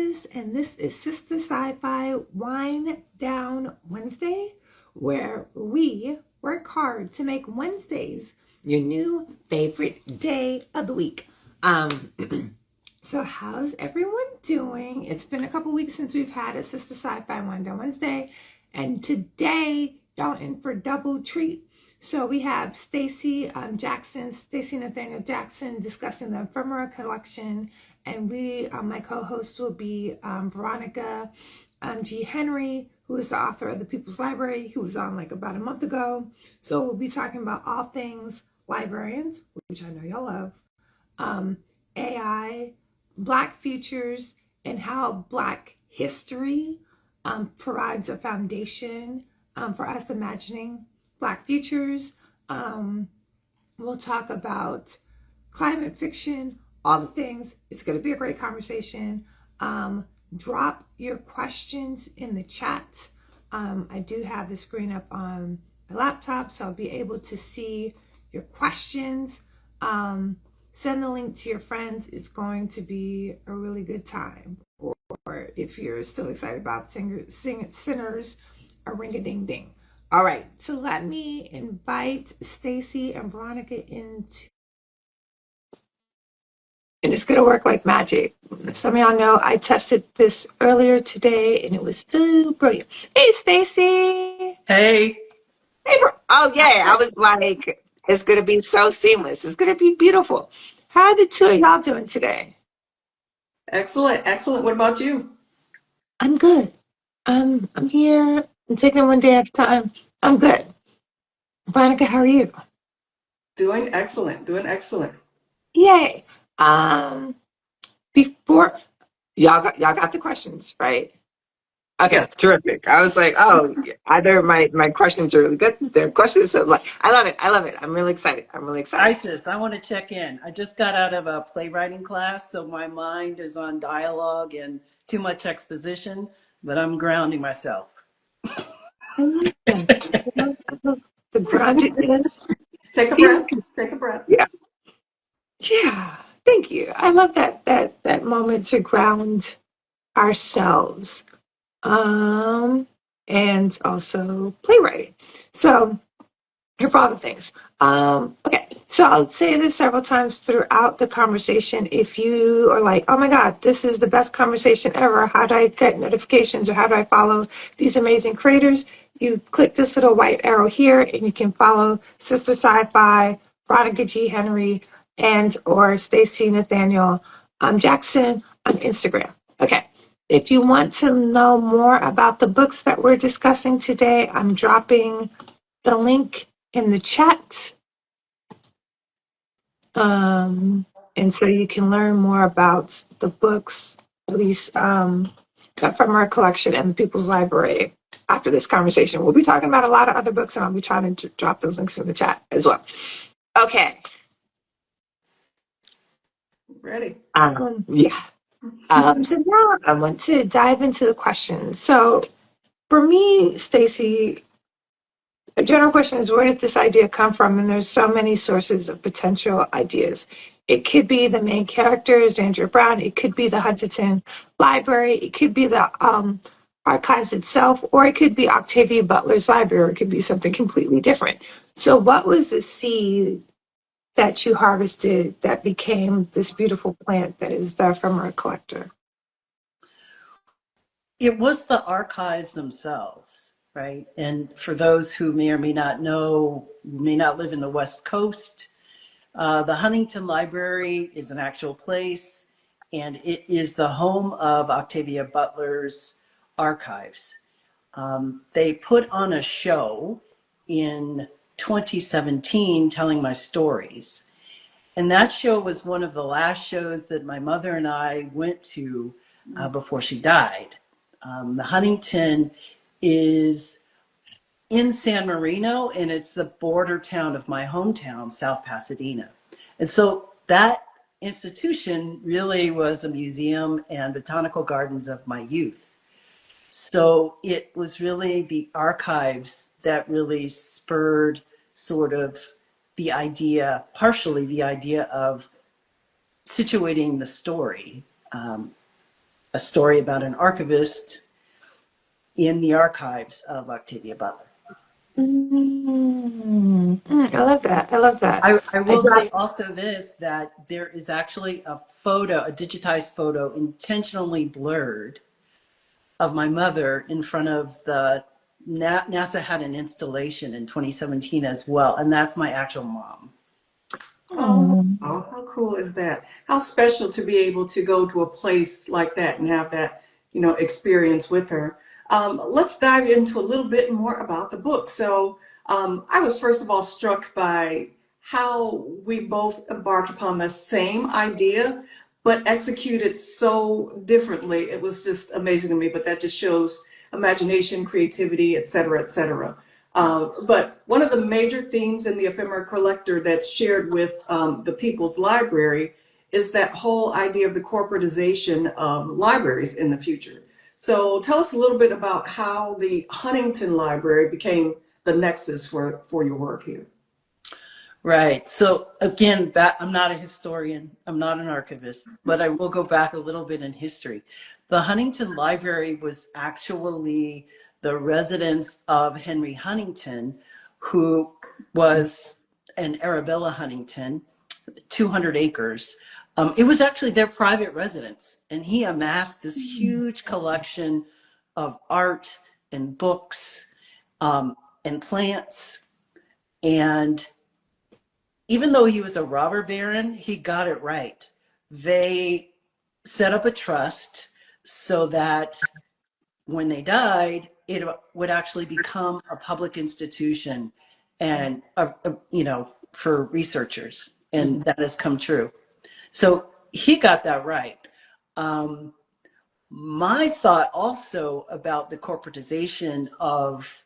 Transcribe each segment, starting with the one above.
Francis, and this is Sistah Scifi Wind Down Wednesday, where we work hard to make Wednesdays your new favorite day of the week. So how's everyone doing? It's been a couple weeks since we've had a Sistah Scifi Wind Down Wednesday, and today y'all in for double treat. So we have Stacy Nathaniel Jackson discussing the Ephemera Collection, and my co-host will be Veronica G. Henry, who is the author of the People's Library, who was on like about a month ago. So we'll be talking about all things librarians, which I know y'all love, AI, Black futures, and how Black history provides a foundation for us imagining Black futures. We'll talk about climate fiction, all the things. It's going to be a great conversation. Drop your questions in the chat. I do have the screen up on my laptop, so I'll be able to see your questions. Send the link to your friends. It's going to be a really good time. Or if you're still excited about Sinners, a ring-a-ding-ding. All right, so let me invite Stacy and Veronica into, and it's gonna work like magic. Some of y'all know I tested this earlier today, and it was so brilliant. Hey, Stacy. Hey. Hey, oh yeah, I was like, it's gonna be so seamless. It's gonna be beautiful. How are the two of y'all doing today? Excellent, excellent. What about you? I'm good. I'm here. I'm taking it one day at a time. I'm good. Veronica, how are you? Doing excellent, doing excellent. Yay. Before y'all got the questions, right? Okay, Yes. terrific. I was like, oh, either my questions are really good. Their questions are like, I love it. I love it. I'm really excited. Isis, I want to check in. I just got out of a playwriting class, so my mind is on dialogue and too much exposition, but I'm grounding myself. I like that. The groundedness. Take a breath. Take a breath. Yeah. Yeah. Thank you. I love that moment to ground ourselves. And also playwriting. So here for all the things. Okay, so I'll say this several times throughout the conversation. If you are like, oh my God, this is the best conversation ever, how do I get notifications or how do I follow these amazing creators? You click this little white arrow here and you can follow Sistah Scifi, Veronica G. Henry, and or Stacy Nathaniel Jackson on Instagram. Okay. If you want to know more about the books that we're discussing today, I'm dropping the link in the chat. And so you can learn more about the books, at least from our collection and the People's Library after this conversation. We'll be talking about a lot of other books, and I'll be trying to drop those links in the chat as well. Okay. Ready? Yeah. So now I want to dive into the questions. So for me, Stacy, a general question is, where did this idea come from? And there's so many sources of potential ideas. It could be the main character, Xandria Brown. It could be the Huntington Library. It could be the archives itself, or it could be Octavia Butler's library, or it could be something completely different. So what was the seed that you harvested that became this beautiful plant that is the Ephemera Collector? It was the archives themselves, right? And for those who may or may not know, may not live in the West Coast, the Huntington Library is an actual place, and it is the home of Octavia Butler's archives. They put on a show in 2017 telling my stories. And that show was one of the last shows that my mother and I went to before she died. The Huntington is in San Marino, and it's the border town of my hometown, South Pasadena. And so that institution really was a museum and botanical gardens of my youth. So it was really the archives that really spurred sort of the idea, partially the idea of situating the story a story about an archivist in the archives of Octavia Butler. I love that. I love that. I will say also this, that there is actually a photo, a digitized photo, intentionally blurred, of my mother in front of the NASA had an installation in 2017 as well, and that's my actual mom. Oh, wow. How cool is that? How special to be able to go to a place like that and have that, experience with her. Let's dive into a little bit more about the book. So I was first of all struck by how we both embarked upon the same idea, but executed so differently. It was just amazing to me, but that just shows imagination, creativity, et cetera, et cetera. But one of the major themes in the Ephemera Collector that's shared with the People's Library is that whole idea of the corporatization of libraries in the future. So tell us a little bit about how the Huntington Library became the nexus for your work here. Right. So again, I'm not a historian, I'm not an archivist, but I will go back a little bit in history. The Huntington Library was actually the residence of Henry Huntington, who was an Arabella Huntington, 200 acres. It was actually their private residence, and he amassed this huge collection of art and books and plants. And even though he was a robber baron, he got it right. They set up a trust so that when they died, it would actually become a public institution and, for researchers. And that has come true. So he got that right. My thought also about the corporatization of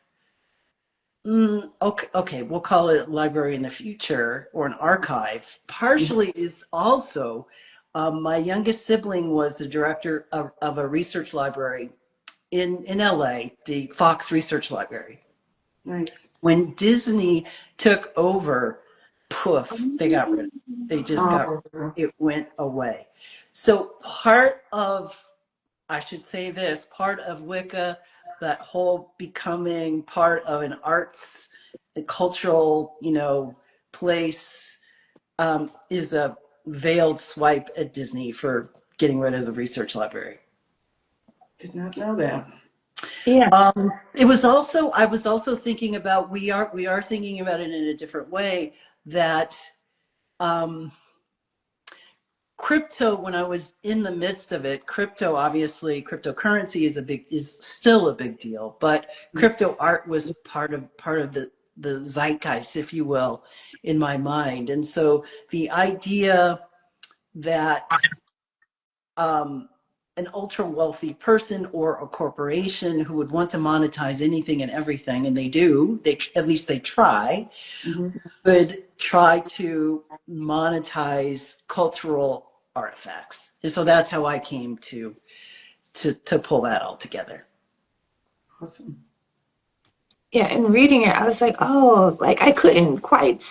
okay, we'll call it library in the future or an archive, partially is also my youngest sibling was the director of a research library in LA, the Fox Research Library. Nice. When Disney took over, poof, they got rid of it. They just it went away. So part of Wicca, that whole becoming part of an arts, a cultural, place, is a veiled swipe at Disney for getting rid of the research library. Did not know that. Yeah. I was also thinking about, we are thinking about it in a different way, that crypto, when I was in the midst of it, obviously cryptocurrency is still a big deal, but crypto art was part of the zeitgeist, if you will, in my mind. And so the idea that an ultra wealthy person or a corporation who would want to monetize anything and everything, and at least they try, would try to monetize cultural artifacts. And so that's how I came to pull that all together. Awesome. Yeah, and reading it, I was like, oh, like I couldn't quite.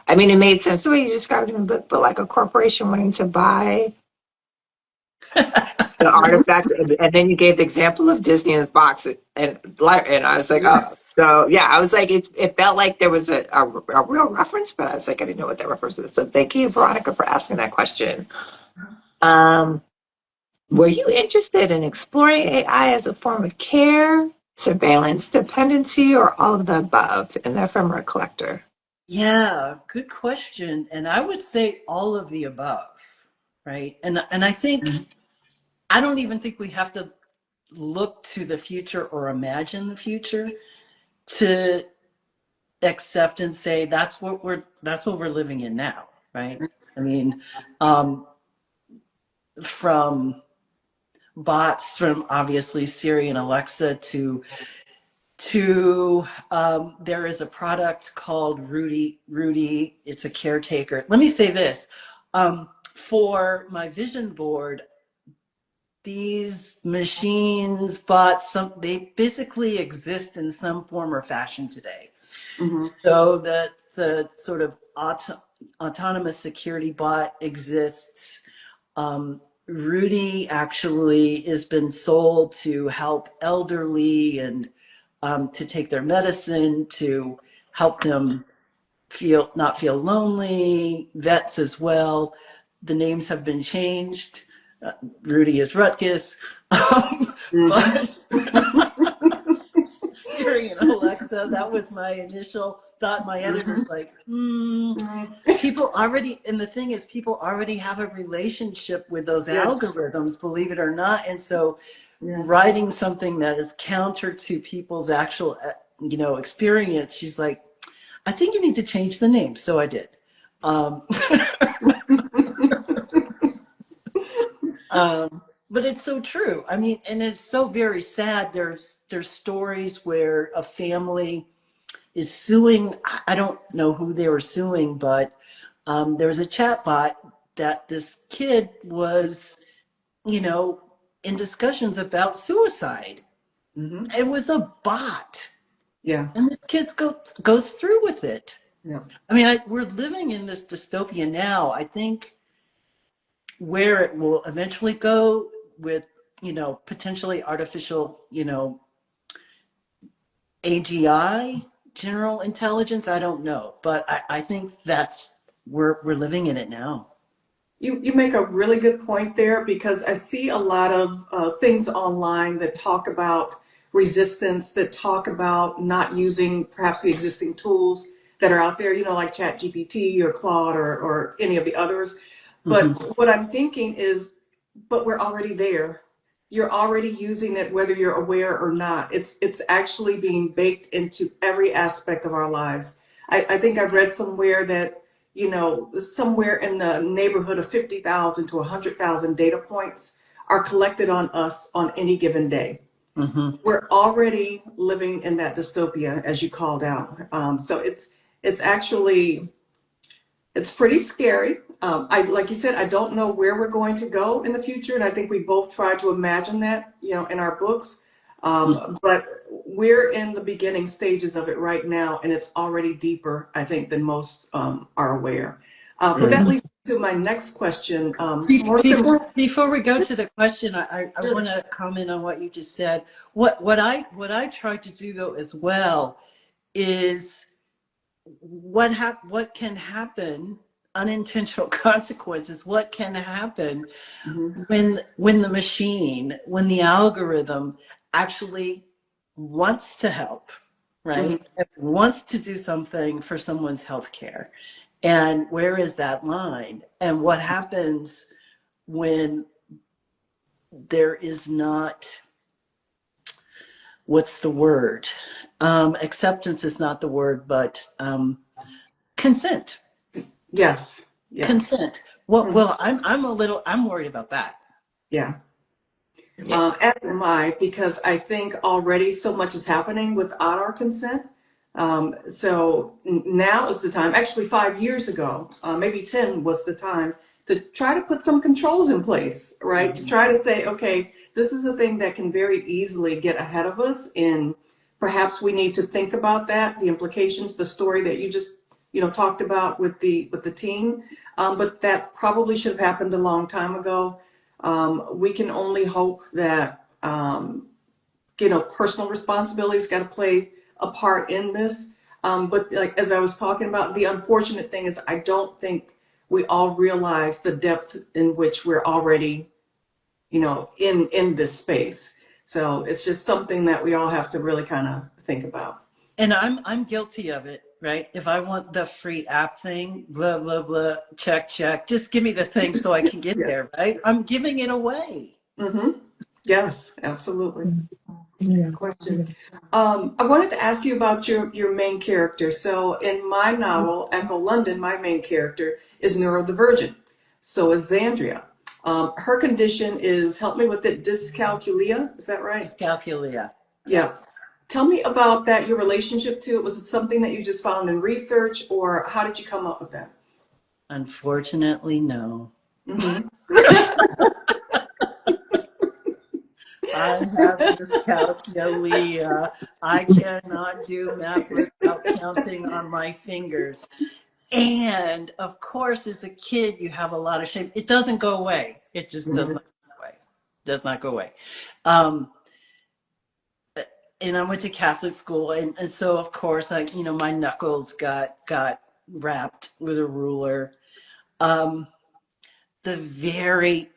I mean, it made sense the way you described it in the book, but like a corporation wanting to buy the artifacts, and then you gave the example of Disney and Fox, and I was like, oh, so yeah, I was like, it felt like there was a real reference, but I was like, I didn't know what that reference was. So thank you, Veronica, for asking that question. Were you interested in exploring AI as a form of care, surveillance, dependency, or all of the above in the Ephemera Collector? Yeah, good question. And I would say all of the above, right? And I think, I don't even think we have to look to the future or imagine the future to accept and say that's what we're living in now, right? I mean, from bots, from obviously Siri and Alexa to there is a product called Rudy. It's a caretaker. Let me say this, for my vision board, these machines, bots, they physically exist in some form or fashion today. So the sort of autonomous security bot exists. Rudy actually has been sold to help elderly and to take their medicine, to help them not feel lonely, vets as well. The names have been changed. Rudy is Rutgers. But Siri and Alexa, that was my initial thought. My editor's like, people already, and the thing is, people already have a relationship with those algorithms, believe it or not. And so writing something that is counter to people's actual, experience, she's like, I think you need to change the name. So I did. But it's so true. I mean, and it's so very sad. There's stories where a family is suing. I don't know who they were suing, but there was a chat bot that this kid was, in discussions about suicide. It was a bot. Yeah. And this kid goes through with it. Yeah. I mean, we're living in this dystopia now. I think where it will eventually go with, potentially artificial, AGI, general intelligence, I don't know. But I think we're living in it now. You make a really good point there, because I see a lot of things online that talk about resistance, that talk about not using perhaps the existing tools that are out there, like ChatGPT or Claude or any of the others. But what I'm thinking is, but we're already there. You're already using it, whether you're aware or not. It's actually being baked into every aspect of our lives. I think I've read somewhere that, somewhere in the neighborhood of 50,000 to 100,000 data points are collected on us on any given day. We're already living in that dystopia, as you called out. So it's actually, it's pretty scary. Like you said, I don't know where we're going to go in the future, and I think we both try to imagine that, in our books. But we're in the beginning stages of it right now, and it's already deeper, I think, than most are aware. But that leads to my next question. Before we go to the question, I want to comment on what you just said. What I tried to do though as well is what can happen, unintentional consequences. What can happen when the algorithm actually wants to help, right? It wants to do something for someone's health care. And where is that line? And what happens when there is not, what's the word? Acceptance is not the word, but consent. Yes. Consent. Well, I'm worried about that. Yeah. As am I, because I think already so much is happening without our consent. So now is the time, actually 5 years ago, maybe 10 was the time to try to put some controls in place, right? To try to say, okay, this is a thing that can very easily get ahead of us, and perhaps we need to think about that, the implications, the story that you just, talked about with the team. But that probably should have happened a long time ago. We can only hope that, personal responsibility's got to play a part in this. But like, as I was talking about, the unfortunate thing is I don't think we all realize the depth in which we're already, in this space. So it's just something that we all have to really kind of think about. And I'm guilty of it, right? If I want the free app thing, blah, blah, blah, check, just give me the thing so I can get there, right? I'm giving it away. Yes, absolutely. Question. I wanted to ask you about your main character. So in my novel, Echo London, my main character is neurodivergent. So is Xandria. Her condition is, help me with it, dyscalculia. Is that right? Dyscalculia. Yeah. Tell me about that, your relationship to it. Was it something that you just found in research, or how did you come up with that? Unfortunately, no. I have dyscalculia. I cannot do math without counting on my fingers. And of course, as a kid, you have a lot of shame. It doesn't go away. It just does Mhm. not go away. Does not go away. Um, and I went to Catholic school, and so of course my knuckles got wrapped with a ruler. Um, the very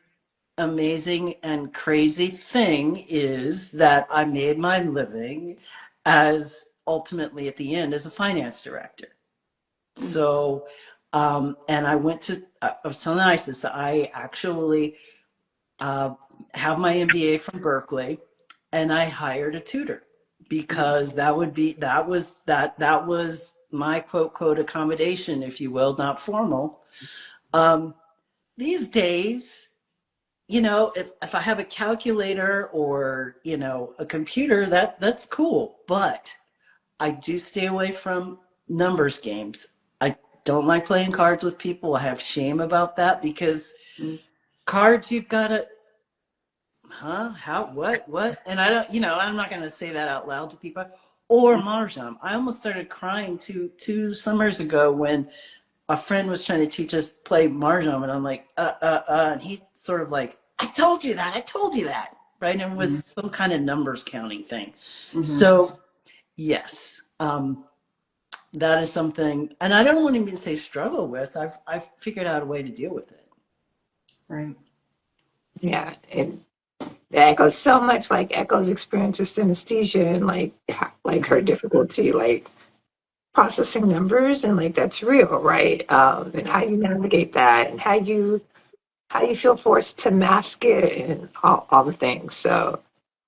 amazing and crazy thing is that I made my living as ultimately at the end as a finance director. So, and I went to, I was so nice as I actually have my MBA from Berkeley, and I hired a tutor because that was my quote accommodation, if you will, not formal. These days, if I have a calculator or a computer, that's cool, but I do stay away from numbers games. I don't like playing cards with people. I have shame about that because cards, you've got to, how, what? And I don't, I'm not going to say that out loud to people. Or Mahjong. I almost started crying two summers ago when a friend was trying to teach us play Mahjong, and I'm like, and he sort of like, I told you that, right? And it was some kind of numbers counting thing. So, yes. That is something, and I don't want to even say struggle with. I've figured out a way to deal with it. Right. Yeah, it echoes so much like Echo's experience with synesthesia and like her difficulty like processing numbers, and like that's real, right? And how you navigate that, and how you feel forced to mask it, and all the things. So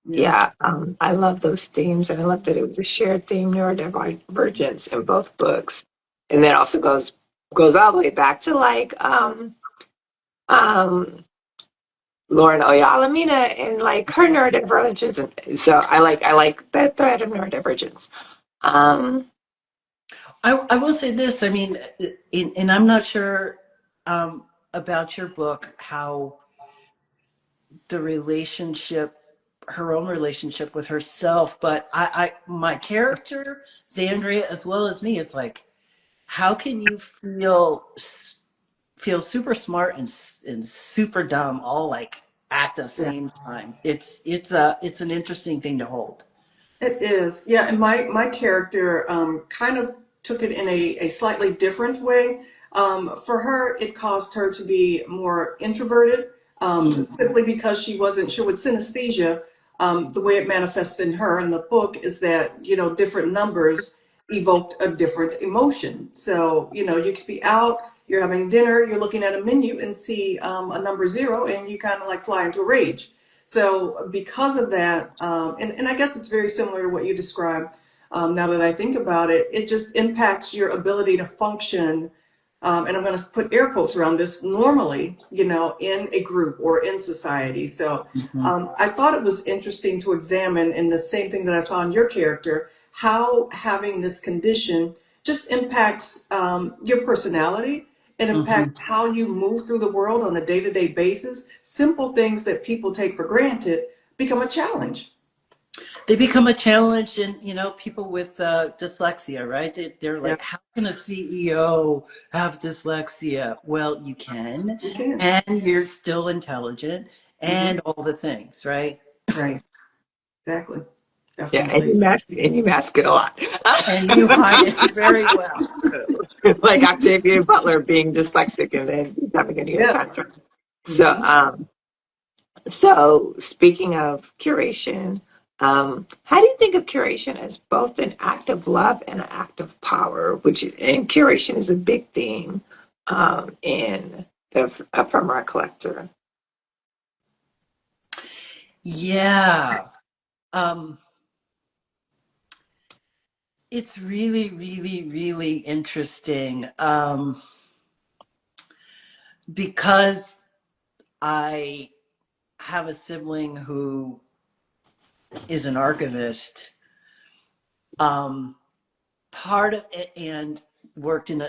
Yeah. yeah, I love those themes, and I love that it was a shared theme, neurodivergence, in both books, and then also goes all the way back to like um Lauren Oyalamina and like her neurodivergence. And so I like that thread of neurodivergence. Um, I will say this. I mean, and I'm not sure about your book, how the relationship, her own relationship with herself, but my character, Xandria, as well as me, it's like, how can you feel super smart and super dumb all like at the Yeah. same time? It's an interesting thing to hold. It is, yeah. And my character kind of took it in a slightly different way. For her, it caused her to be more introverted, simply because she wasn't sure with synesthesia. The way it manifests in her in the book is that different numbers evoked a different emotion. So you could be out, you're having dinner, you're looking at a menu and see a number 0, and you kind of like fly into a rage. So because of that, and I guess it's very similar to what you described. Now that I think about it, it just impacts your ability to function. And I'm going to put air quotes around this normally, in a group or in society. So Mhm. I thought it was interesting to examine, in the same thing that I saw in your character, how having this condition just impacts your personality. It Mhm. impacts how you move through the world on a day-to-day basis. Simple things that people take for granted become a challenge. They become a challenge, and people with dyslexia, right? They're Yeah, like, how can a CEO have dyslexia? Well, you can, you can. and you're still intelligent, Hmm. and all the things, right? Right. Exactly. yeah, and Definitely. you mask it a lot. And you hide it very well. Like Octavia Butler being dyslexic and then becoming a New York Times Yes. writer. So, Hmm. so speaking of curation, how do you think of curation as both an act of love and an act of power? And curation is a big theme in the Ephemera Collector. Yeah. Um, it's really, really, really interesting, because I have a sibling who is an archivist. Um, Part of it, and worked in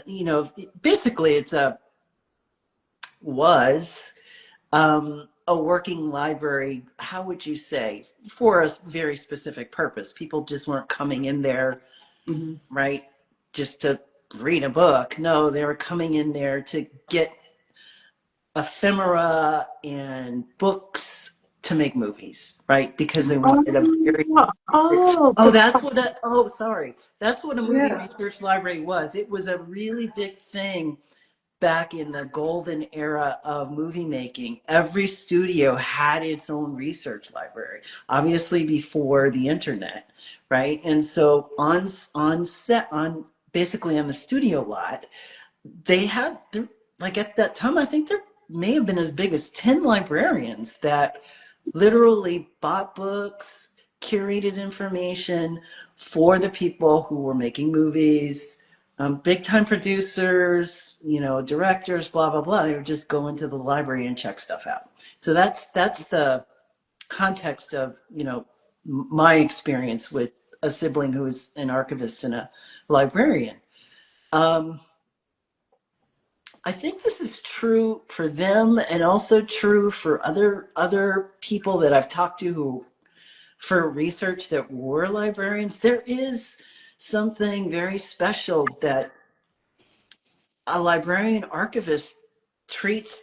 basically it's was a working library. How would you say, for a very specific purpose? People just weren't coming in there, Hmm. right, just to read a book. No, they were coming in there to get ephemera and books to make movies, right? Because they wanted a very Oh, oh, good that's question. what sorry. That's what a movie Yeah. research library was. It was a really big thing back in the golden era of movie making. Every studio had its own research library, obviously before the internet, right? And so on set, on basically on the studio lot, they had, like at that time, I think there may have been as big as 10 librarians that literally bought books, curated information for the people who were making movies, big time producers, directors, blah, blah, blah. They would just go into the library and check stuff out. So that's the context of, my experience with a sibling who is an archivist and a librarian. Um, I think this is true for them and also true for other people that I've talked to who for research that were librarians. There is something very special that a librarian archivist treats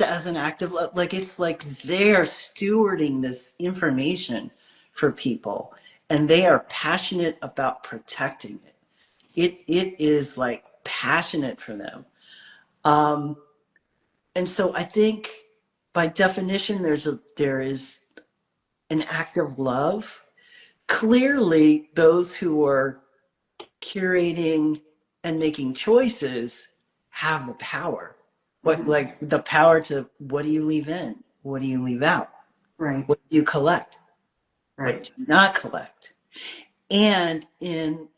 as an act of, like, it's like they're stewarding this information for people and they are passionate about protecting it. It is like passionate for them. And so I think by definition, there is an act of love. Clearly, those who are curating and making choices have the power. Like the power to, what do you leave in? What do you leave out? Right. What do you collect? What Right. do you not collect? And in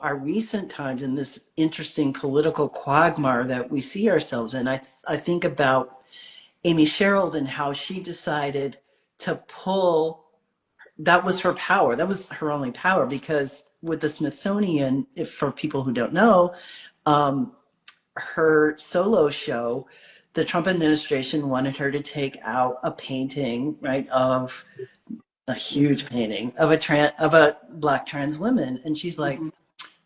our recent times, in this interesting political quagmire that we see ourselves in, I think about Amy Sherald and how she decided to pull, that was her power. That was her only power, because with the Smithsonian, if for people who don't know, her solo show, the Trump administration wanted her to take out a painting, right, of a huge painting of a Black trans woman. And she's like,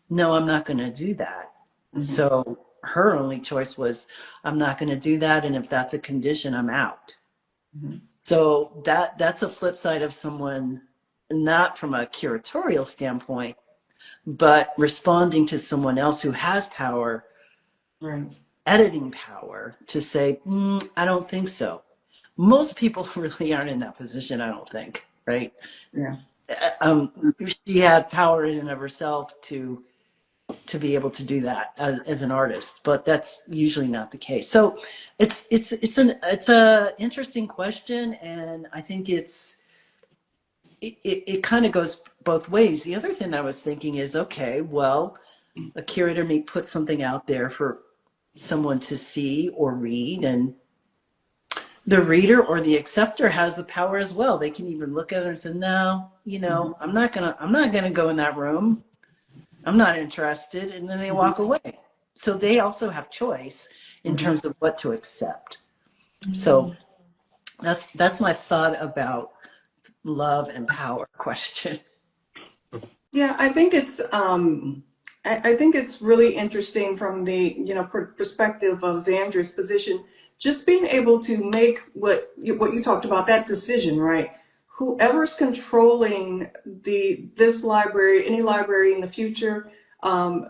no, I'm not going to do that. So her only choice was, I'm not going to do that. And if that's a condition, I'm out. So that's a flip side of someone, not from a curatorial standpoint, but responding to someone else who has power, Right. editing power, to say, I don't think so. Most people really aren't in that position, I don't think, right? Yeah. She had power in and of herself to be able to do that as an artist, but that's usually not the case. So it's a interesting question, and I think it kind of goes both ways. The other thing I was thinking is, okay, well, a curator may put something out there for someone to see or read, and the reader or the acceptor has the power as well. They can even look at it and say, no, I'm not gonna go in that room. I'm not interested, and then they walk away. So they also have choice in terms of what to accept. So that's my thought about love and power question. Yeah, I think it's really interesting from the perspective of Xandria's position, just being able to make what you talked about, that decision, right? Whoever's controlling this library, any library in the future,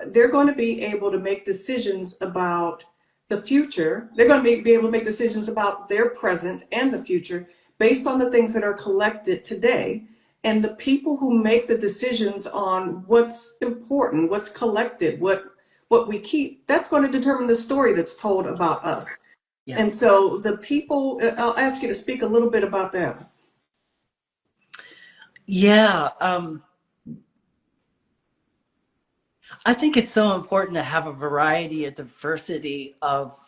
they're going to be able to make decisions about the future. They're going to be able to make decisions about their present and the future based on the things that are collected today. And the people who make the decisions on what's important, what's collected, what we keep, that's going to determine the story that's told about us. Yeah. And so the people, I'll ask you to speak a little bit about that. Yeah. I think it's so important to have a variety, a diversity of,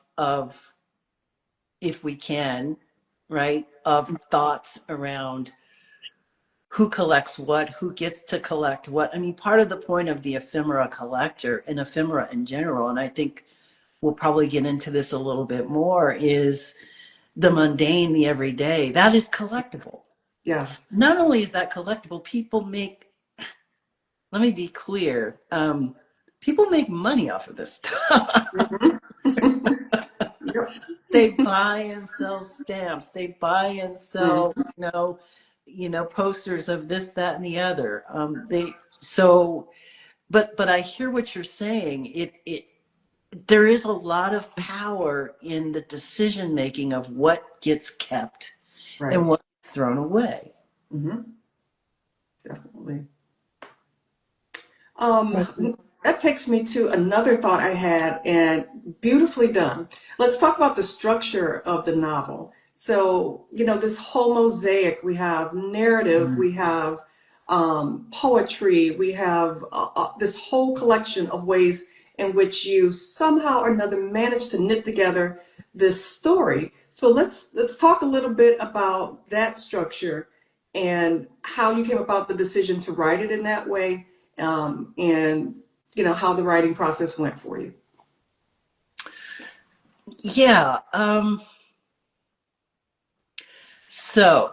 if we can, right, of thoughts around who collects what, who gets to collect what. I mean, part of the point of the Ephemera Collector and ephemera in general, and I think we'll probably get into this a little bit more, is the mundane, the everyday. That is collectible. Yes. Not only is that collectible, let me be clear, people make money off of this stuff. They buy and sell stamps. They buy and sell, posters of this, that, and the other. But I hear what you're saying. There is a lot of power in the decision making of what gets kept Right. and what gets thrown away. Mm-hmm. Definitely. That takes me to another thought I had, and beautifully done. Let's talk about the structure of the novel. So, this whole mosaic, we have narrative, we have poetry, we have this whole collection of ways in which you somehow or another managed to knit together this story. So let's talk a little bit about that structure and how you came about the decision to write it in that way, and how the writing process went for you. Yeah. So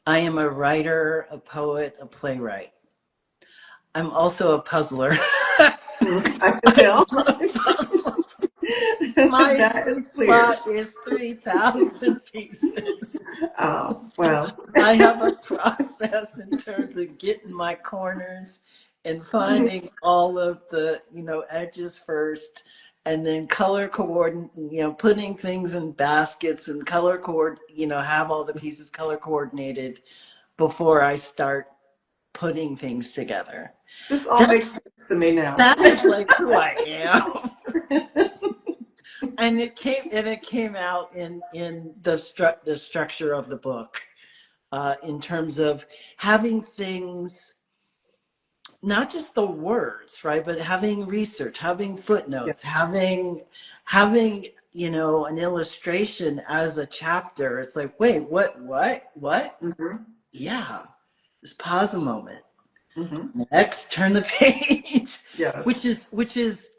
I am a writer, a poet, a playwright. I'm also a puzzler. I can tell. My sweet spot is 3,000 pieces. Oh, well. I have a process in terms of getting my corners and finding all of the, edges first, and then color coordinate, putting things in baskets and have all the pieces color coordinated before I start putting things together. This all makes sense to me now. That is like who I am. And it came out in the structure of the book, in terms of having things, not just the words, right, but having research, having footnotes, Yes. having an illustration as a chapter. It's like, wait, what? Mm-hmm. Yeah, just pause a moment. Mm-hmm. Next, turn the page. Yes. Which is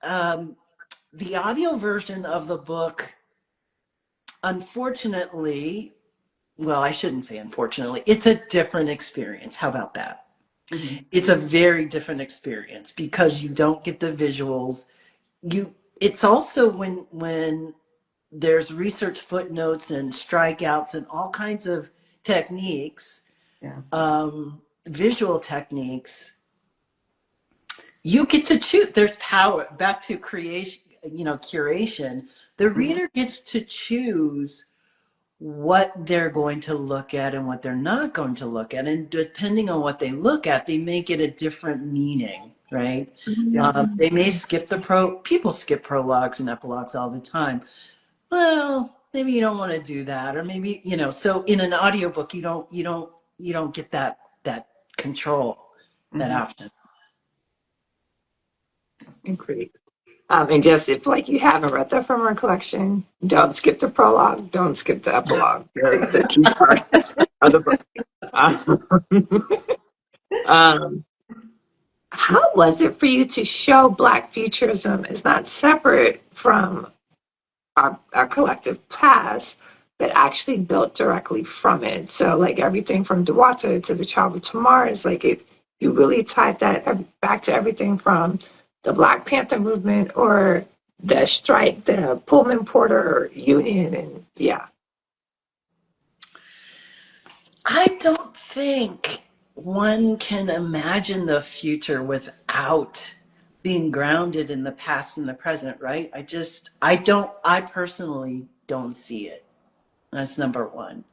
the audio version of the book. Unfortunately, well, I shouldn't say unfortunately, it's a different experience. How about that? Mm-hmm. It's a very different experience because you don't get the visuals. It's also when there's research footnotes and strikeouts and all kinds of techniques, visual techniques, you get to choose. There's power. Back to creation, curation. The reader gets to choose what they're going to look at and what they're not going to look at. And depending on what they look at, they may get a different meaning, right? Yes. They may skip people skip prologues and epilogues all the time. Well, maybe you don't want to do that. Or maybe, so in an audiobook, you don't get that control, that option. Great. And just if you haven't read the Ephemera Collection, don't skip the prologue, don't skip the epilogue. They're the key parts of the book. How was it for you to show Black futurism is not separate from our collective past, but actually built directly from it? So everything from Diwata to the Travel to Mars, you really tied that back to everything from the Black Panther movement or the strike, the Pullman Porter Union, and yeah. I don't think one can imagine the future without being grounded in the past and the present, right? I personally don't see it. That's number one.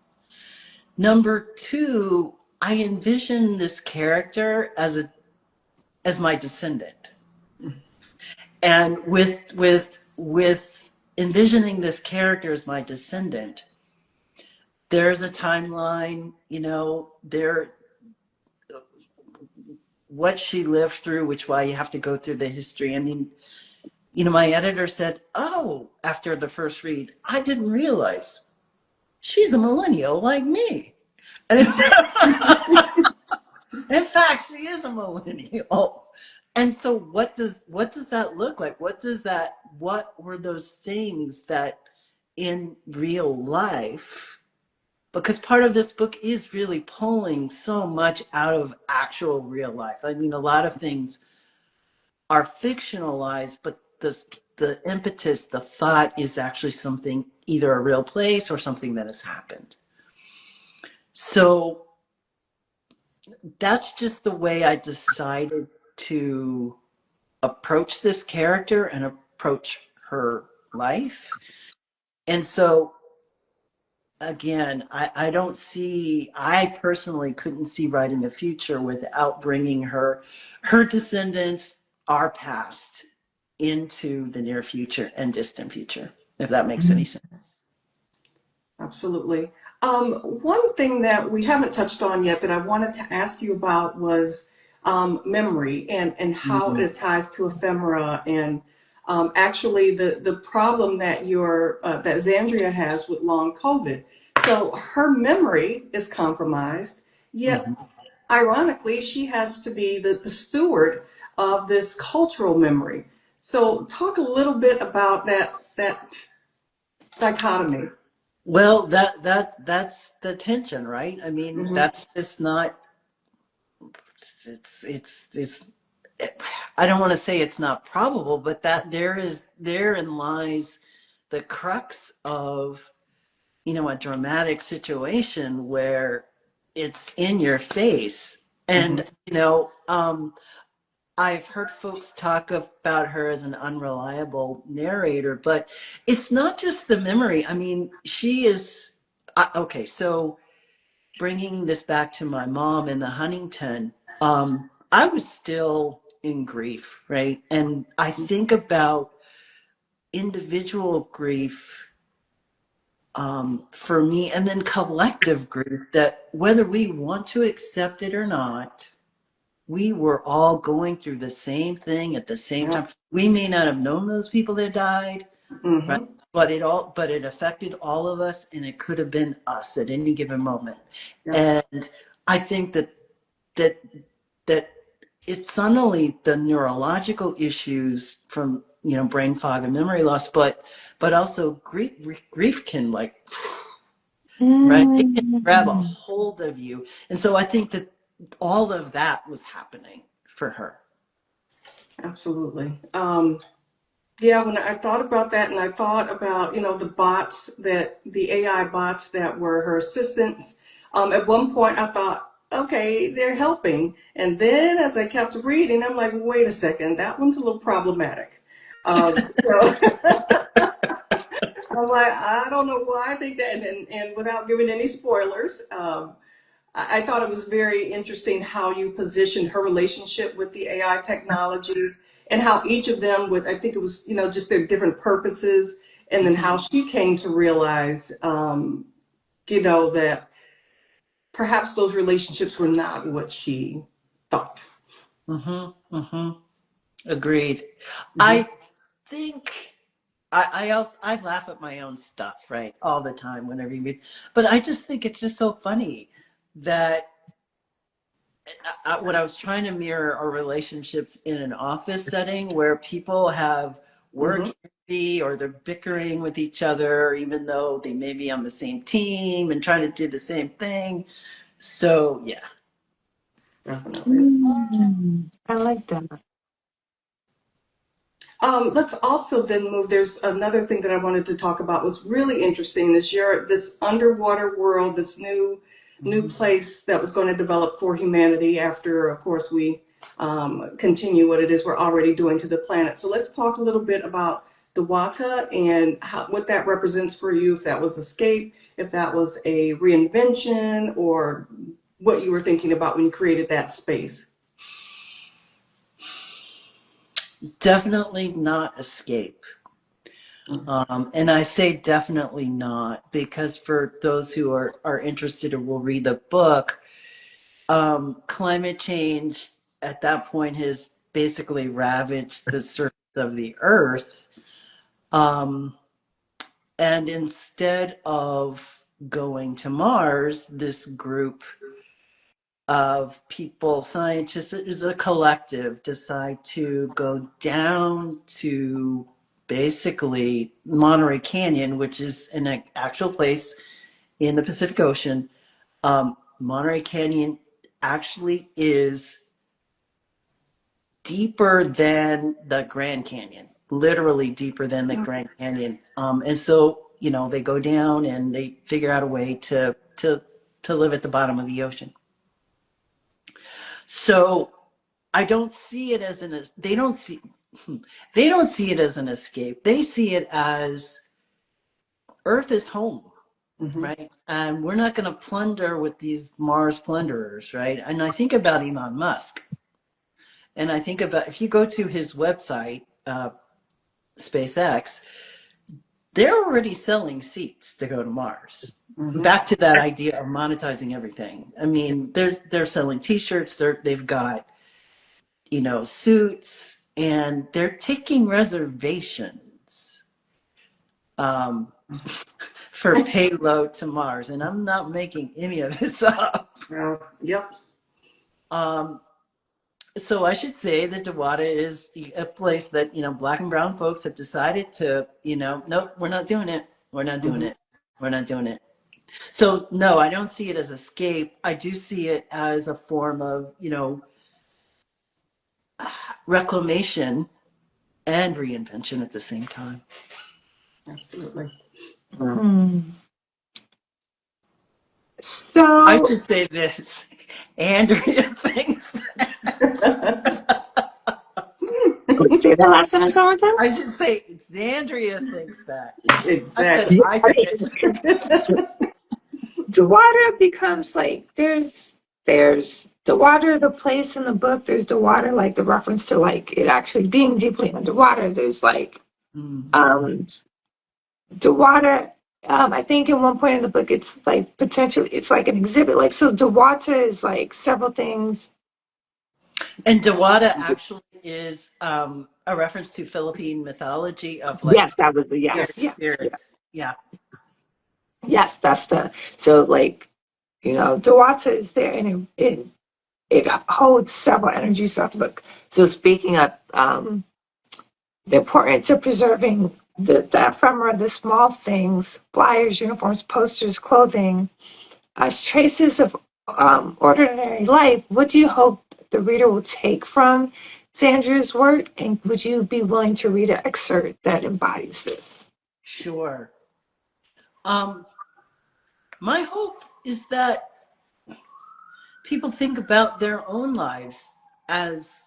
Number two, I envision this character as my descendant. And with envisioning this character as my descendant, there's a timeline, what she lived through, which why you have to go through the history. I mean, my editor said, after the first read, I didn't realize she's a millennial like me. And in fact, she is a millennial. And so what does that look like? What were those things that in real life, because part of this book is really pulling so much out of actual real life. I mean, a lot of things are fictionalized, but the impetus, the thought is actually something, either a real place or something that has happened. So that's just the way I decided to approach this character and approach her life. And so again, I personally couldn't see writing a future without bringing her descendants, our past, into the near future and distant future, if that makes any sense. Absolutely. One thing that we haven't touched on yet that I wanted to ask you about was memory and how it ties to ephemera, and actually the problem that that Xandria has with long COVID. So her memory is compromised, yet ironically, she has to be the steward of this cultural memory. So talk a little bit about that dichotomy. Well, that's the tension, right? I mean, that's just not. It's. I don't want to say it's not probable, but that therein lies the crux of, a dramatic situation where it's in your face. And, I've heard folks talk about her as an unreliable narrator, but it's not just the memory. I mean, she is, okay, so bringing this back to my mom in the Huntington, I was still in grief, right? And I think about individual grief for me, and then collective grief, that whether we want to accept it or not, we were all going through the same thing at the same time. We may not have known those people that died, right? But it affected all of us, and it could have been us at any given moment. And I think that it's not only the neurological issues from brain fog and memory loss, but also grief can right, it can grab a hold of you. And so I think that all of that was happening for her. Absolutely. Yeah, when I thought about that, and I thought about, the AI bots that were her assistants, at one point I thought, okay, they're helping. And then as I kept reading, I'm like, wait a second, that one's a little problematic. So I'm like, I don't know why I think that. And without giving any spoilers, I thought it was very interesting how you positioned her relationship with the AI technologies, and how each of them I think it was, just their different purposes, and then how she came to realize, that perhaps those relationships were not what she thought. Agreed. I think I laugh at my own stuff, right, all the time whenever you read, but I just think it's just so funny that when I was trying to mirror our relationships in an office setting where people have work envy, or they're bickering with each other, even though they may be on the same team and trying to do the same thing. So yeah. Definitely. I like that. Let's also then move. There's another thing that I wanted to talk about was really interesting. This underwater world, this new place that was going to develop for humanity after, of course, we continue what it is we're already doing to the planet. So let's talk a little bit about Diwata and what that represents for you, if that was escape, if that was a reinvention, or what you were thinking about when you created that space. Definitely not escape. And I say definitely not, because for those who are interested or will read the book, climate change at that point has basically ravaged the surface of the earth. And instead of going to Mars, this group of people, scientists, it is a collective, decide to go down to basically Monterey Canyon, which is an actual place in the Pacific Ocean. Monterey Canyon actually is deeper than the Grand Canyon, literally deeper than the Grand Canyon. And so, they go down and they figure out a way to live at the bottom of the ocean. So I don't see it as they don't see it as an escape. They see it as Earth is home. Right. And we're not going to plunder with these Mars plunderers. Right. And I think about Elon Musk. And I think about, if you go to his website, SpaceX, they're already selling seats to go to Mars. Back to that idea of monetizing everything. I mean, they're selling T-shirts. They've got, suits, and they're taking reservations. For payload to Mars, and I'm not making any of this up. Yep. So I should say that Diwata is a place that, Black and brown folks have decided to, nope, we're not doing it. We're not doing it. We're not doing it. So no, I don't see it as escape. I do see it as a form of, reclamation and reinvention at the same time. Absolutely. So I should say this. Andrea thinks say that last sentence one more time. I should say Xandria thinks that. Exactly. I said. Diwata becomes like there's the water, the place in the book. There's the water, like the reference to like it actually being deeply underwater. There's like Diwata. I think at one point in the book, it's like potentially it's like an exhibit. Like so, Diwata is like several things. And Diwata actually is a reference to Philippine mythology of like Yes, that was the yes. spirits. Yeah. Yes, that's so like Diwata is there and it holds several energies throughout the book. So speaking of the importance of preserving the ephemera, the small things, flyers, uniforms, posters, clothing, as traces of ordinary life, what do you hope the reader will take from Xandria's work? And would you be willing to read an excerpt that embodies this? Sure. My hope is that people think about their own lives as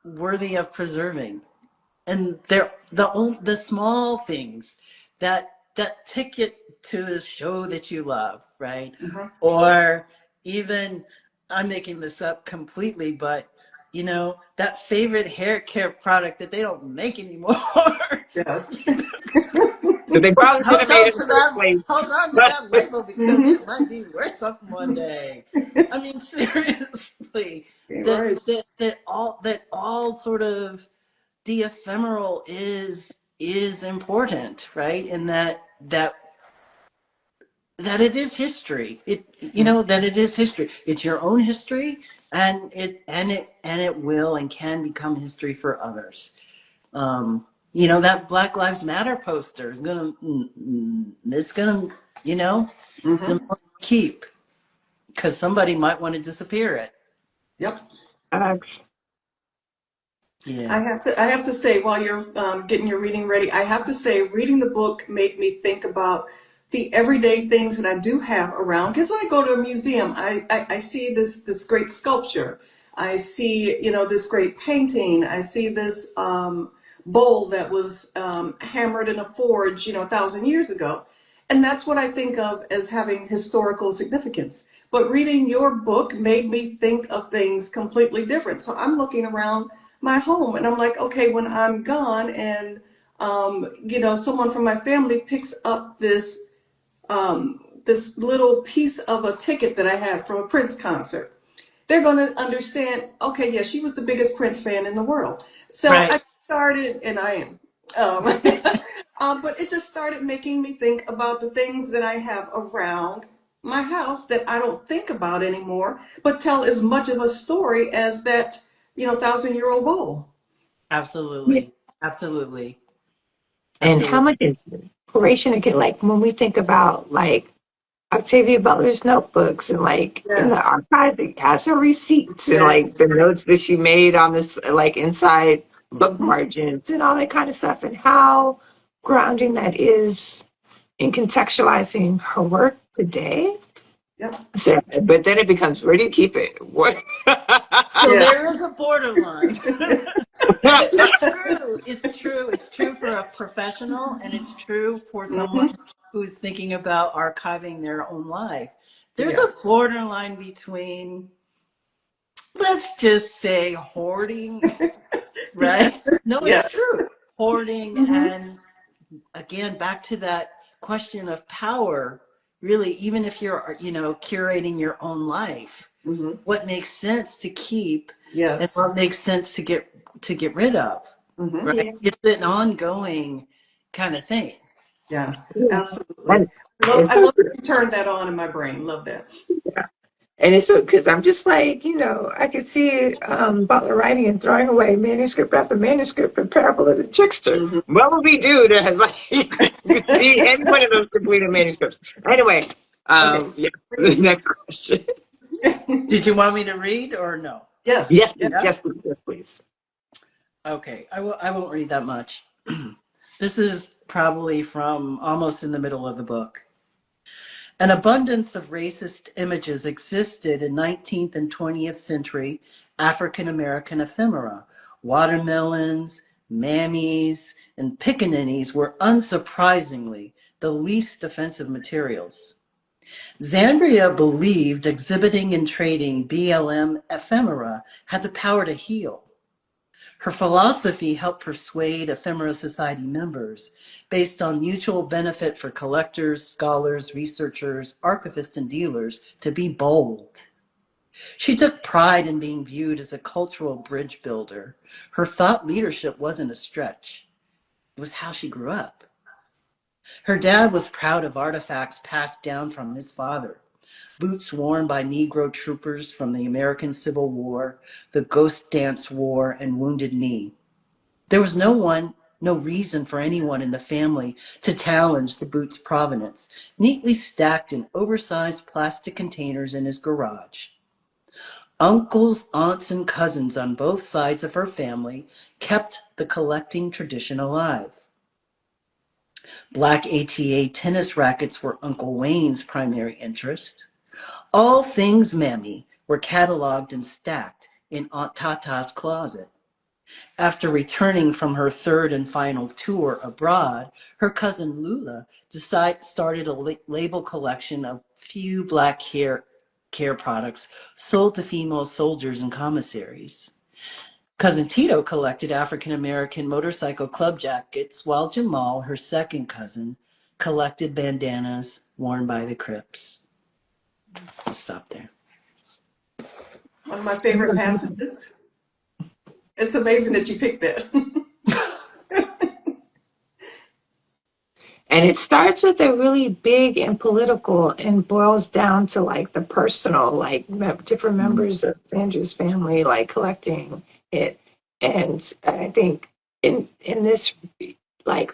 worthy of preserving, and the small things, that ticket to the show that you love, right? Or even, I'm making this up completely, but that favorite hair care product that they don't make anymore. Yes. They probably should have made it Hold on to that label because it might be worth something one day. I mean, seriously, that all sort of the ephemeral is important, right? And that it is history. That it is history. It's your own history, and it will and can become history for others. That Black Lives Matter poster is it's gonna keep, because somebody might want to disappear it. Yep. Yeah. I have to say, while you're getting your reading ready, I have to say, reading the book made me think about the everyday things that I do have around. Because when I go to a museum, I see this great sculpture. I see, this great painting. I see this bowl that was hammered in a forge, 1,000 years ago. And that's what I think of as having historical significance. But reading your book made me think of things completely different. So I'm looking around my home and I'm like, okay, when I'm gone and, someone from my family picks up this little piece of a ticket that I had from a Prince concert, they're going to understand, okay, yeah, she was the biggest Prince fan in the world. So Right. I started, and I am, but it just started making me think about the things that I have around my house that I don't think about anymore, but tell as much of a story as that, 1,000-year-old bowl. Absolutely. Absolutely. And how much inspiration again, like when we think about like Octavia Butler's notebooks and like in the archives, it has her receipts and like the notes that she made on this, like inside book margins and all that kind of stuff, and how grounding that is in contextualizing her work today. Yep. So, but then it becomes, where do you keep it? What? So Yeah. there is a borderline. It's true. It's true. It's true for a professional, and it's true for someone who's thinking about archiving their own life. There's Yeah. a borderline between, let's just say, hoarding, right? No, Yeah. it's true. Hoarding, Mm-hmm. and again, back to that question of power, really, even if you're, curating your own life, Mm-hmm. what makes sense to keep and Yes. what makes sense to get rid of, Mm-hmm. right? Yeah. It's an ongoing kind of thing. Yes. Yeah. Absolutely. And I it's so love good. that you turned that on in my brain. Love that. Yeah. And it's so, because I'm just like, I could see Butler writing and throwing away manuscript after manuscript in Parable of the Trickster. Mm-hmm. What would we do to like see any one of those completed manuscripts? Anyway, Okay. yeah, the next question. Did you want me to read or no? Yes. Yes, Yes. please. Yes, please. Yes, please. Okay, I won't read that much. This is probably from almost in the middle of the book. An abundance of racist images existed in 19th and 20th century African American ephemera. Watermelons, mammies, and pickaninnies were unsurprisingly the least offensive materials. Xandria believed exhibiting and trading BLM ephemera had the power to heal. Her philosophy helped persuade Ephemera Society members, based on mutual benefit for collectors, scholars, researchers, archivists, and dealers, to be bold. She took pride in being viewed as a cultural bridge builder. Her thought leadership wasn't a stretch. It was how she grew up. Her dad was proud of artifacts passed down from his father. Boots worn by Negro troopers from the American Civil War, the Ghost Dance War, and Wounded Knee. There was no reason for anyone in the family to challenge the boot's provenance, neatly stacked in oversized plastic containers in his garage. Uncles, aunts, and cousins on both sides of her family kept the collecting tradition alive. Black ATA tennis rackets were Uncle Wayne's primary interest. All things Mammy were cataloged and stacked in Aunt Tata's closet. After returning from her third and final tour abroad, her cousin Lula started a label collection of few black care products sold to female soldiers and commissaries. Cousin Tito collected African American motorcycle club jackets, while Jamal, her second cousin, collected bandanas worn by the Crips. I'll stop there. One of my favorite passages. It's amazing that you picked that. And it starts with a really big and political and boils down to like the personal, like different members of Sandra's family, like collecting it. And I think in this, like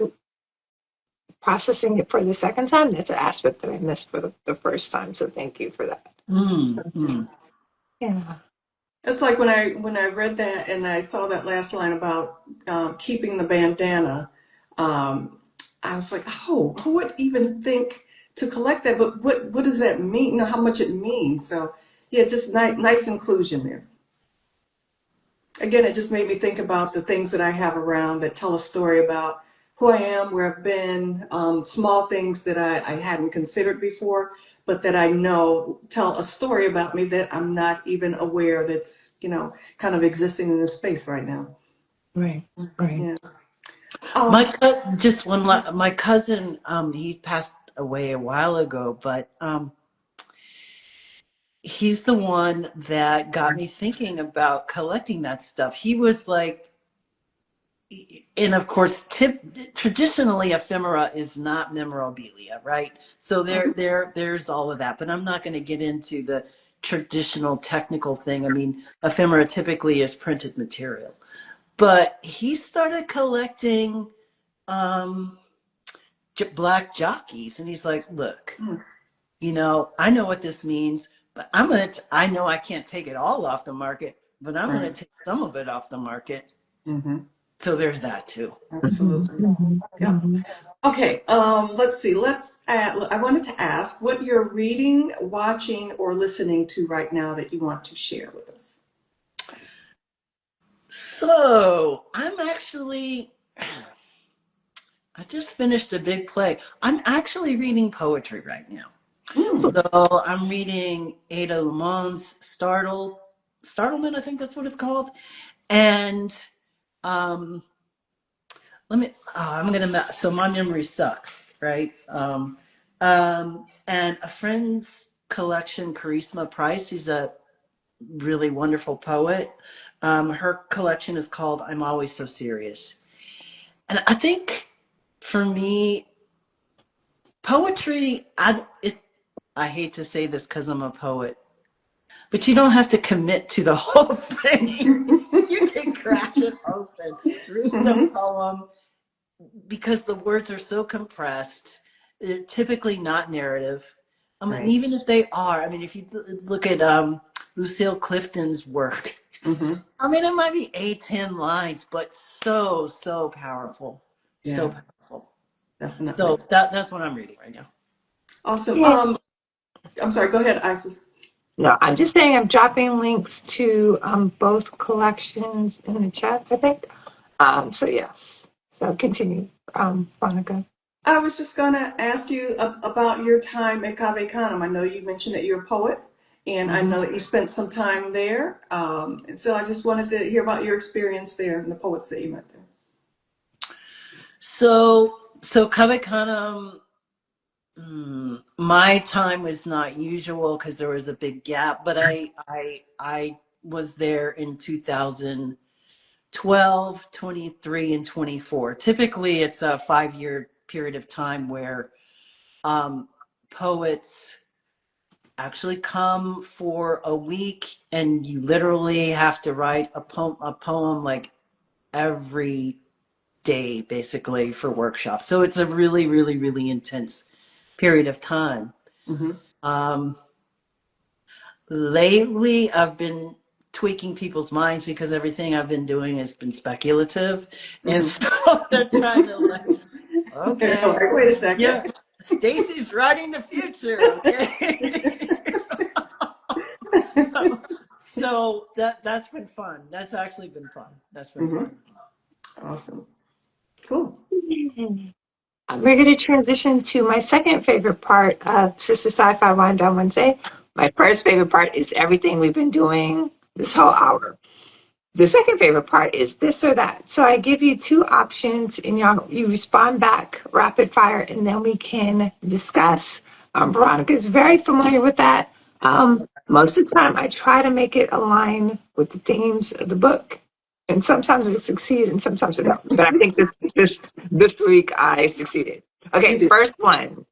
processing it for the second time, that's an aspect that I missed for the first time. So thank you for that. Yeah. It's like when I read that and I saw that last line about keeping the bandana. I was like, oh, who would even think to collect that? But what does that mean? You know how much it means. So yeah, just nice inclusion there. Again, it just made me think about the things that I have around that tell a story about who I am, where I've been, small things that I hadn't considered before, but that I know tell a story about me that I'm not even aware that's, kind of existing in this space right now. Right. Right. Yeah. My cousin, he passed away a while ago, but he's the one that got me thinking about collecting that stuff. He was like, and of course, traditionally ephemera is not memorabilia, right? So there's all of that, but I'm not going to get into the traditional technical thing. I mean, ephemera typically is printed material, but he started collecting black jockeys, and he's like, look, I know what this means, but I know I can't take it all off the market, but I'm going to take some of it off the market. Mm-hmm. So there's that too. Absolutely. Yeah. Okay. Let's see. I wanted to ask what you're reading, watching, or listening to right now that you want to share with us. So I just finished a big play. I'm actually reading poetry right now. Mm. So I'm reading Ada Lemon's Startlement, I think that's what it's called. And um, so my memory sucks, right? And a friend's collection, Charisma Price, she's a really wonderful poet. Her collection is called I'm Always So Serious. And I think for me, poetry, I hate to say this because I'm a poet, but you don't have to commit to the whole thing. You can crack it open, read the poem, because the words are so compressed. They're typically not narrative. And even if they are, I mean, if you look at Lucille Clifton's work, I mean, it might be 8-10 lines, but so powerful. Yeah, So powerful. definitely. So that's what I'm reading right now. Awesome. Yeah. I'm sorry. Go ahead, Isis. No, I'm just saying I'm dropping links to both collections in the chat, I think. So yes. So continue, Veronica. I was just going to ask you about your time at Cave Canem. I know you mentioned that you're a poet, and I know that you spent some time there. And so I just wanted to hear about your experience there and the poets that you met there. So Cave Canem, my time was not usual because there was a big gap, but I was there in 2012, 23, and 24. Typically, it's a 5-year period of time where poets actually come for a week, and you literally have to write a poem like every day, basically, for workshops. So it's a really, really, really intense period of time. Lately, I've been tweaking people's minds because everything I've been doing has been speculative. And so they're trying to okay, Wait a second. yeah, Stacy's writing the future, okay? So that's been fun. That's actually been fun. That's been fun. Awesome. Cool. We're going to transition to my second favorite part of Sistah Scifi Wind Down Wednesday. My first favorite part is everything we've been doing this whole hour. The second favorite part is this or that. So I give you two options, and you respond back rapid fire, and then we can discuss. Veronica is very familiar with that. Most of the time, I try to make it align with the themes of the book, and sometimes I succeed, and sometimes I don't. But I think this week I succeeded. Okay, first one: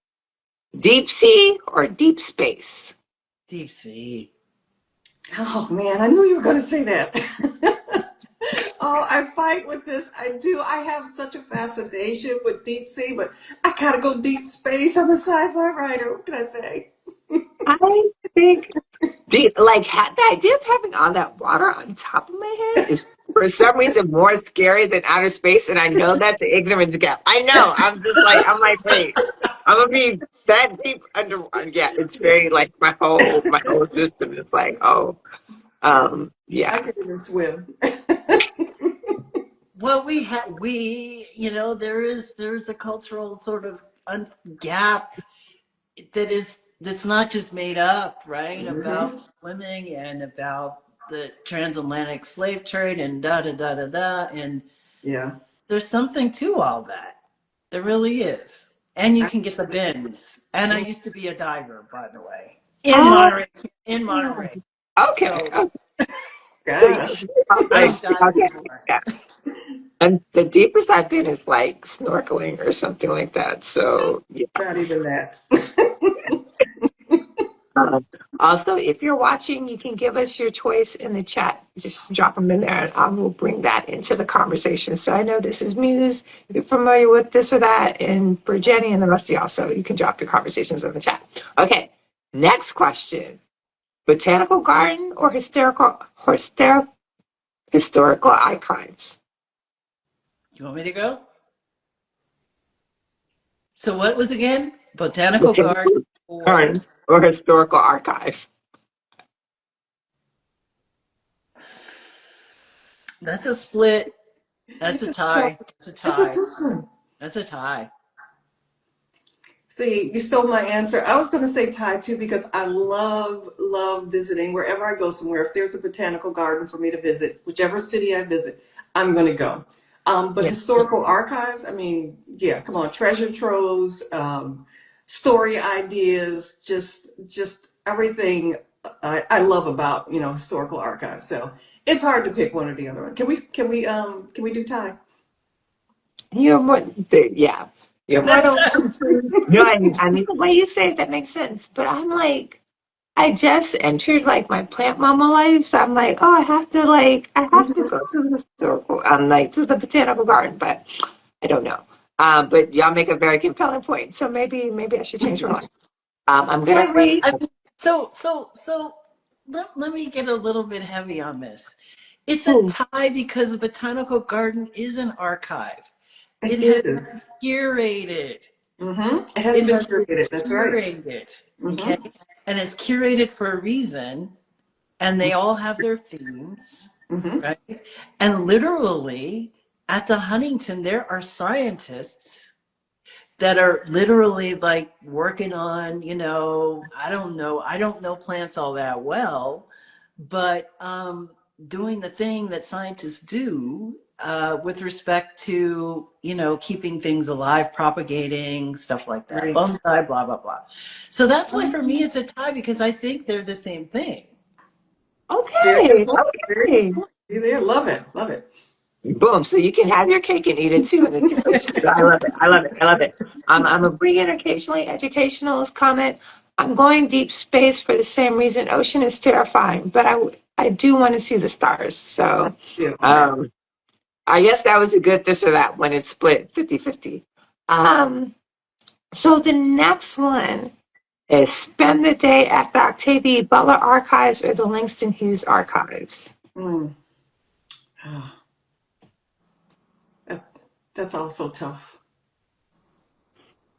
deep sea or deep space? Deep sea. Oh man, I knew you were going to say that. Oh, I fight with this. I do. I have such a fascination with deep sea, but I gotta go deep space. I'm a sci-fi writer. What can I say? I think the idea of having all that water on top of my head is for some reason more scary than outer space, and I know that's an ignorance gap. I know. I'm like, wait, I'm gonna be that deep under. Yeah, it's very like my whole system is like, oh, yeah. I can even swim. Well, there's a cultural sort of gap that's not just made up, right? About swimming and about the transatlantic slave trade and da da da da da. And Yeah. there's something to all that. There really is. And you can get the bends. And I used to be a diver, by the way, in Monterey. In Monterey. Okay. So, Gosh. I dive more. Yeah. And the deepest I've been is like snorkeling or something like that. So yeah. Not even that. Also, if you're watching, you can give us your choice in the chat. Just drop them in there, and I will bring that into the conversation. So I know this is Muse. If you're familiar with this or that, and for Jenny and the rest of y'all, so you can drop your conversations in the chat. Okay, next question: botanical garden or historical archives? you want me to go? So what was again? Botanical garden or Gardens or historical archive. that's a split. That's a tie. That's a It's a tie. tough one. That's a tie. See, you stole my answer. I was going to say Thai too because I love visiting wherever I go somewhere. If there's a botanical garden for me to visit, whichever city I visit, I'm going to go. But Yeah. historical archives, I mean, yeah, come on, treasure troves, story ideas, just everything I love about historical archives. So it's hard to pick one or the other one. Can we do Thai? You're more, yeah. You're more than welcome to. No, I mean, the way you say it, that makes sense. But I'm like, I just entered like my plant mama life, so I'm like, oh, I have to Mhm. go to the historical, like to the botanical garden, but I don't know. But y'all make a very compelling point, so maybe I should change my life. I'm gonna Wait. read. So let me get a little bit heavy on this. It's a Hmm. tie because a botanical garden is an archive. It It has is. been curated. It has It been has been curated. That's right. curated. Okay. hmm And it's curated for a reason. And they all have their themes, hmm right? And literally at the Huntington, there are scientists that are literally like working on, I don't know plants all that well, but doing the thing that scientists do with respect to, keeping things alive, propagating, stuff like that, Right. bonsai, blah, blah, blah. So that's why for me it's a tie because I think they're the same thing. Very good Okay, point. Very good okay. point. See there. Love it. Love it. Boom. So you can have your cake and eat it too in this situation. So I love it. I love it. I love it. I'm a bring in occasionally educational comment. I'm going deep space for the same reason. Ocean is terrifying, but I do want to see the stars. So Yeah. Okay. um, I guess that was a good this or that when it's split 50-50. Um, so the next one is spend the day at the Octavia E. Butler Archives or the Langston Hughes Archives. Mm. Ah, that, that's also tough.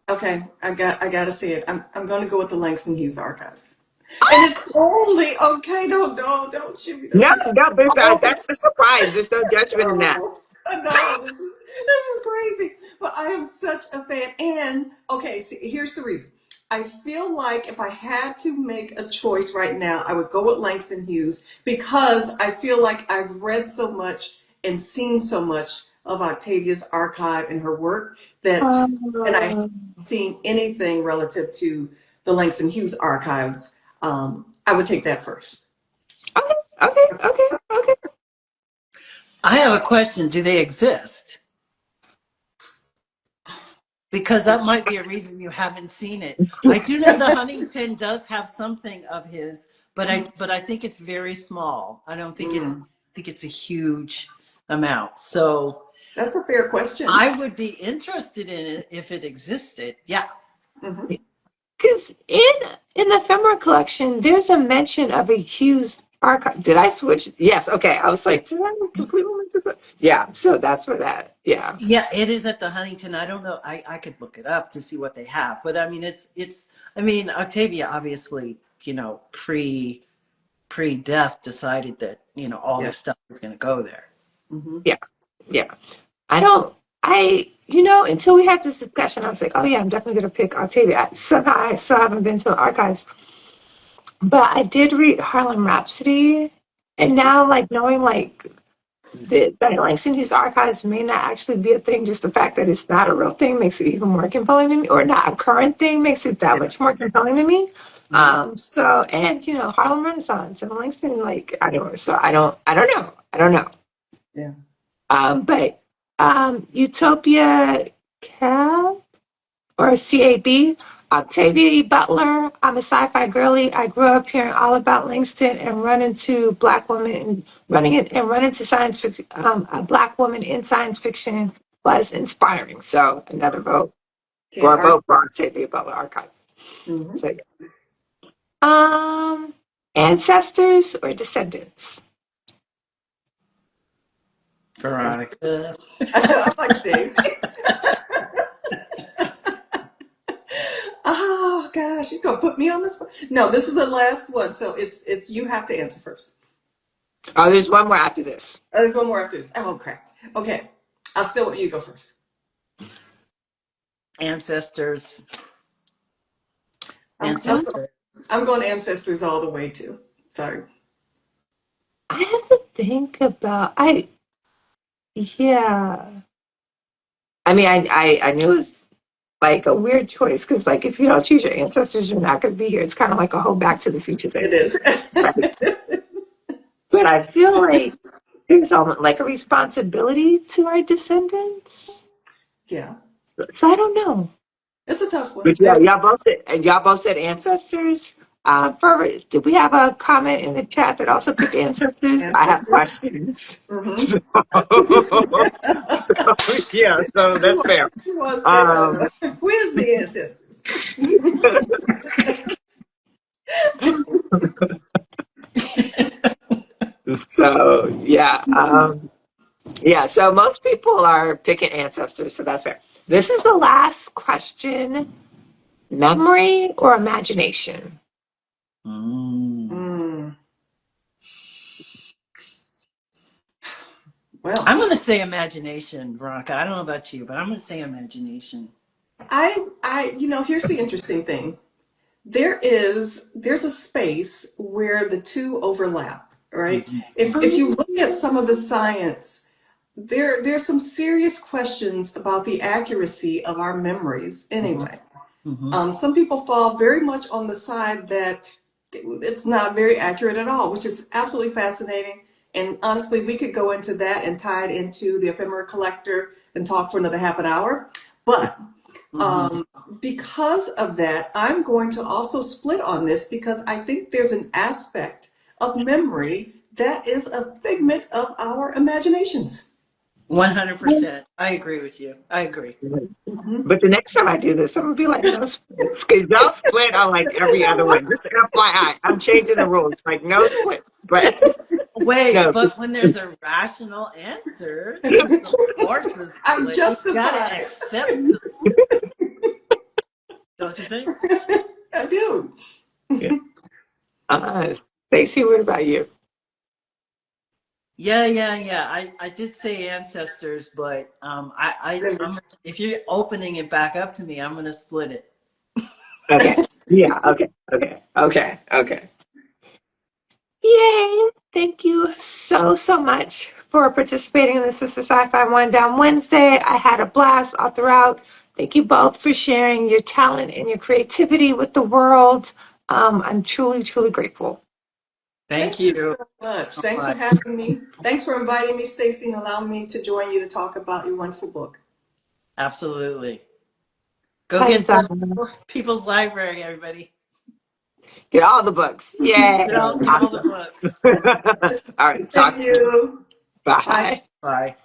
Okay, I got to see it. I'm going to go with the Langston Hughes Archives. And it's only okay. Don't shoot me. Don't No, shoot me. no, there's Oh, that's the surprise. There's no judgment in that. no, no, this is crazy. But I am such a fan. And okay, see, here's the reason. I feel like if I had to make a choice right now, I would go with Langston Hughes because I feel like I've read so much and seen so much of Octavia's archive and her work and I haven't Um, seen anything relative to the Langston Hughes archives. I would take that first. okay, okay, okay, okay. I have a question. Do they exist? Because that might be a reason you haven't seen it. I do know the Huntington does have something of his, but I think it's very small. I don't think Mm, it's a huge amount. So that's a fair question. I would be interested in it if it existed. Yeah. hmm Because in the Ephemera Collection, there's a mention of a Hughes archive. Did I switch? Yes. Okay. I was like, did I completely make this up? Yeah. So that's for that. Yeah. Yeah, it is at the Huntington. I don't know. I could look it up to see what they have. But I mean I mean, Octavia obviously, pre-death decided that, all Yeah. this stuff was gonna go there. hmm Yeah. Yeah. I don't. Until we had this discussion, I was like, oh yeah, I'm definitely gonna pick Octavia. Somehow I still haven't been to the archives, but I did read Harlem Rhapsody, and now like knowing like that Langston Hughes archives may not actually be a thing. Just the fact that it's not a real thing makes it even more compelling to me, or not a current thing makes it that Yeah. much more compelling to me. hmm So and Harlem Renaissance and Langston, like I don't, so I don't know. Yeah. But Utopia Cab or CAB, Octavia E. Butler. I'm a sci-fi girly. I grew up hearing all about Langston and run into black women and run into science fiction. A black woman in science fiction was inspiring. So another vote Can't or a argue. vote for Octavia Butler Archives. hmm So yeah. Ancestors or descendants? Veronica. I like Stacy. Oh gosh, you're gonna put me on this one. No, this is the last one, so it's you have to answer first. Oh, there's one more after this. There's one more after this. Oh crap. Okay, I'll still want you to go first. Ancestors. I'm, I'm, Ancestors. I'm going ancestors all the way too. Sorry. I have to think about. Yeah. I mean, I knew it was like a weird choice because, like, if you don't choose your ancestors, you're not going to be here. It's kind of like a whole Back to the Future It thing. is. Right? But I feel like there's almost like a responsibility to our descendants. Yeah, So I don't know. it's a tough one. But yeah, y'all both said ancestors. Did we have a comment in the chat that also picked ancestors? I have Ancestors. questions. Mm-hmm. So, yeah, so that's fair. Who was Um, where's the ancestors? so yeah, yeah. So most people are picking ancestors, so that's fair. This is the last question: memory or imagination? Mm. Well, I'm going to say imagination, Veronica. I don't know about you, but I'm going to say imagination. here's the interesting thing. There's a space where the two overlap, right? Mm-hmm. If you look at some of the science, there's some serious questions about the accuracy of our memories anyway. Mm-hmm. Some people fall very much on the side that it's not very accurate at all, which is absolutely fascinating. And honestly, we could go into that and tie it into the Ephemera Collector and talk for another half an hour. But Mm-hmm. because of that, I'm going to also split on this because I think there's an aspect of memory that is a figment of our imaginations. 100%. I agree with you. I agree. Mhm. But the next time I do this, I'm gonna be like, no splits. Because y'all split on like every other one. Just FYI, I'm changing the rules. Like, no split. But Wait, no. but when there's a rational answer to support the I'm split, we got to justified. accept the don't you think? I do. Yeah. Stacey, what about you? Yeah. I did say ancestors, but if you're opening it back up to me, I'm gonna split it. Okay. Yeah. Okay. Yay! Thank you so much for participating in the Sister Sci-Fi One Down Wednesday. I had a blast all throughout. Thank you both for sharing your talent and your creativity with the world. I'm truly grateful. Thank Thank you you so much. so Thanks for much. having me. Thanks for inviting me, Stacy, and allowing me to join you to talk about your wonderful book. Absolutely. Go get the Huzzah. People's Library, everybody. Get all the books. Yay. Get all the Awesome. books. All right. Talk Thank soon. you. Bye. Bye. Bye.